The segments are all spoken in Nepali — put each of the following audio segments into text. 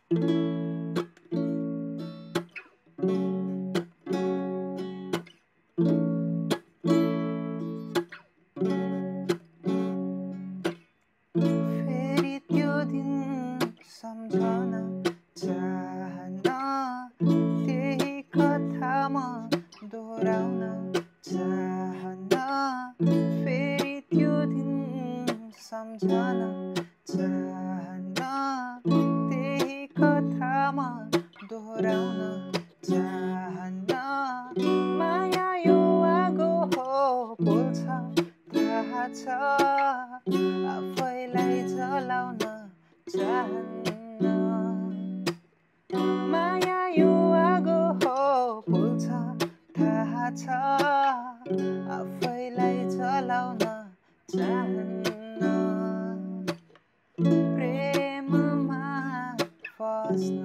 फेरि त्यो दिन सम्झन चाहन्न, त्यही कथा म दोहोऱ्याउन चाहन्न। फेरि त्यो दिन सम्झन चाहन्न, त्यही कथा म दोहोऱ्याउन चाहन्न। माया यो आगो हो पोल्छ थाहा छ, आफैलाई जलाउन चाहन्न। माया यो आगो हो पोल्छ थाहा छ, आफैलाई जलाउन चाहन्न। प्रेममा फस्न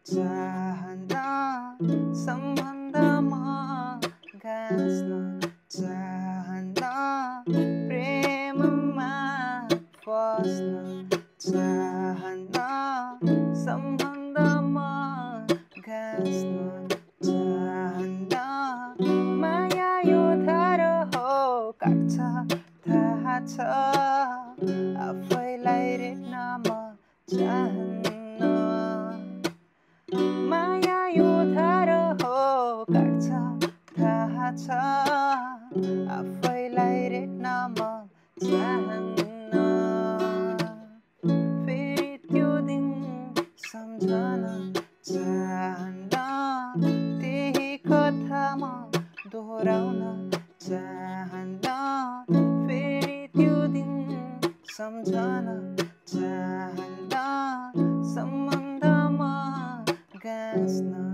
चाहन्न, सम्बन्धमा गाँस्न चाहन्न। प्रेममा फस्न चाहन्न, सम्बन्धमा गाँस्न चाहन्न। माया यो धार हो काट्छ थाहा छ, आफैलाई रेट्न म चाहन्न। माया यो धार हो काट्छ थाहा छ, आफैलाई रेट्न म चाहन्न। फेरि त्यो दिन सम्झन चाहन्न, त्यही कथा म दोहोऱ्याउन चाहन्न। फेरि त्यो दिन सम्झन चाहन्न, सम्बन्धमा गाँस्न